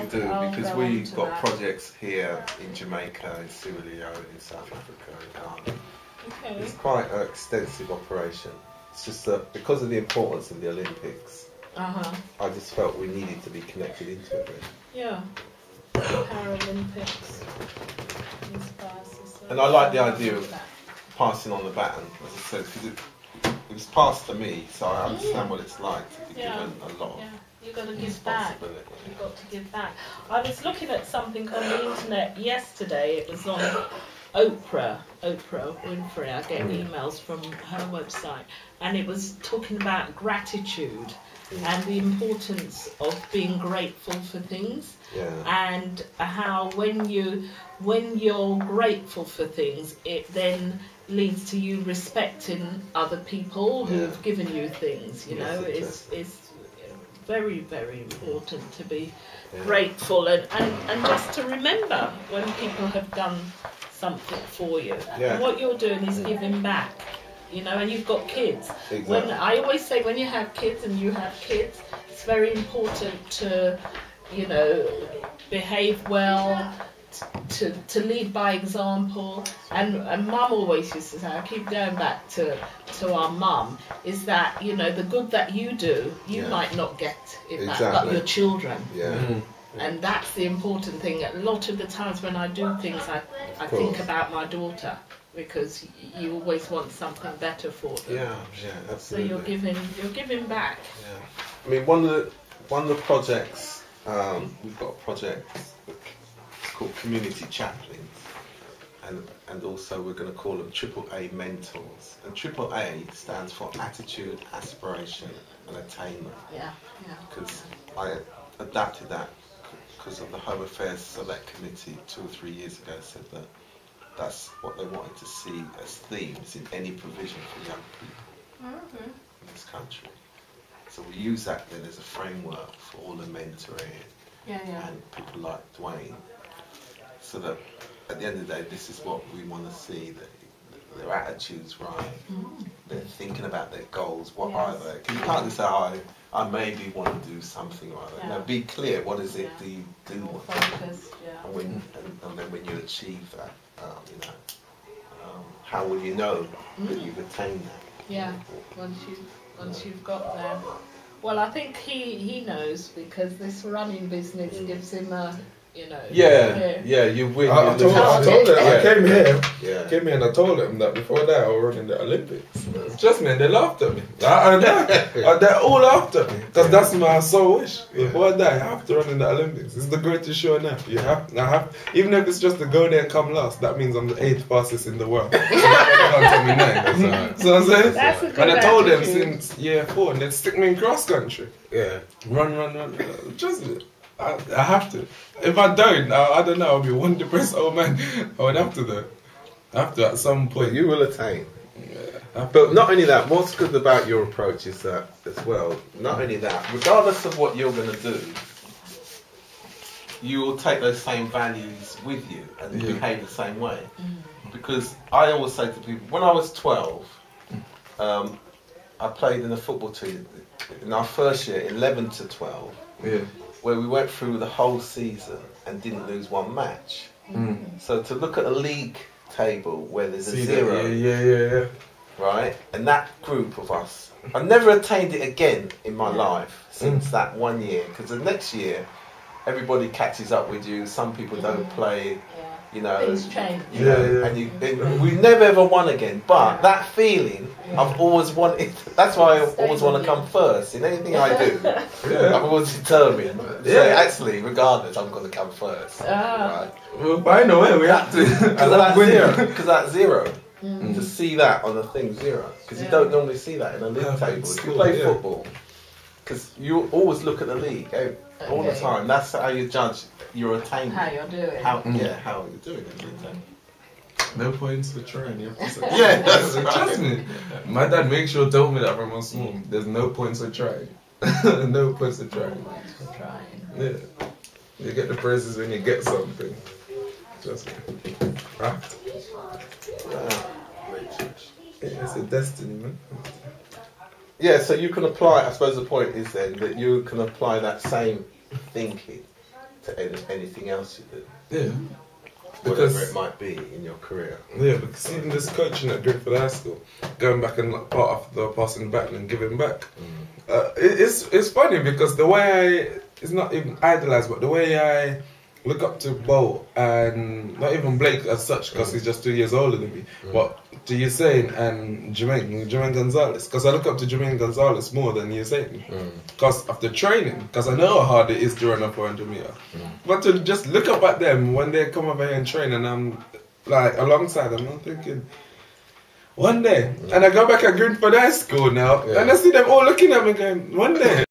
do, because go we've on to got that. projects here in Jamaica, in Sierra Leone, in South Africa, in Ghana. Okay. It's quite an extensive operation. It's just that because of the importance of the Olympics, I just felt we needed to be connected into it. Really. Yeah. Paralympics. And I like the idea of passing on the baton, as I said, because it was passed to me, so I understand what it's like to be given a lot of You've got to give back. responsibility. You've got to give back. I was looking at something on the internet yesterday. It was on Oprah Winfrey. I get emails from her website, and it was talking about gratitude and the importance of being grateful for things. And how when you're grateful for things, it then leads to you respecting other people who have given you things. You know, it's very, very important to be grateful and just to remember when people have done something for you. And what you're doing is giving back. You know, and you've got kids. When I always say, when you have kids and you have kids, it's very important to, you know, behave well, to lead by example. And Mum always used to say, I keep going back to our mum, is that, you know, the good that you do, you might not get it back, but your children. And that's the important thing. A lot of the times when I do things, I think about my daughter, because you always want something better for them. Absolutely. So you're giving back. I mean, one of the projects, we've got a project called Community Chaplains, and also we're going to call them AAA Mentors. And AAA stands for Attitude, Aspiration and Attainment. Because I adapted that because of the Home Affairs Select Committee 2 or 3 years ago said that that's what they wanted to see as themes in any provision for young people in this country. So we use that then as a framework for all the mentoring and people like Dwayne, so that at the end of the day, this is what we want to see, that their attitude's right, they're thinking about their goals, what are they? Because you can't just say, I maybe want to do something or other. No, be clear, what is it do you do want to do? And then when you achieve that, how will you know that you've attained that? Once you've got there. Well, I think he knows, because this running business gives him a, you know. You win. I told him. I came here and I told him that before that I was running the Olympics. Trust me, and they laughed at me. They're all laughed at me, because that's my sole wish. Before that, I have to run in the Olympics. It's the greatest show now. I have, even if it's just to go there and come last. That means I'm the 8th fastest in the world. So I'm saying, and I told them since year 4, and they'd stick me in cross country. Run. Trust me. I have to. If I don't, I don't know, I'll be one depressed old man. I would have to though. I have to at some point. You will attain. But not only that, what's good about your approach is that as well, not only that, regardless of what you're going to do, you will take those same values with you and behave the same way. Because I always say to people, when I was 12, I played in a football team in our first year, 11 to 12. Where we went through the whole season and didn't lose one match. So to look at a league table where there's a 0, right, and that group of us, I've never attained it again in my life since that 1 year, because the next year everybody catches up with you, some people don't play, you know, things change. And we never ever won again, but that feeling I've always wanted, that's why I always want to come first in anything I do. I'm always determined. Actually, regardless, I'm going to come first. Right? Well, by the way, we have to. Because that's 0. To see that on the thing 0, because you don't normally see that in a league table. If you play football, because you always look at the league all the time. That's how you judge your attainment. How you're doing. How you're doing it. No points for trying. You have to say. That's right. Trust me. My dad makes sure to tell me that from I was small. There's no points for trying. No points for trying. You get the prizes when you get something. Trust me. Right. It's a destiny, man. So you can apply, I suppose the point is then that you can apply that same thinking to anything else you do. Yeah. Whatever it might be in your career. Yeah, because even this coaching at Greenford High School, going back and part of the passing back and giving back, it's funny because the way it's not even idolise, but the way I look up to Bo, and not even Blake as such, because he's just 2 years older than me, but to Usain and Jermaine Gonzalez, because I look up to Jermaine Gonzalez more than Usain, because of the training, because I know how hard it is to run a 400 meter. But to just look up at them when they come over here and train, and I'm like alongside them, I'm thinking, one day, and I go back at Greenford High School now, and I see them all looking at me going, one day.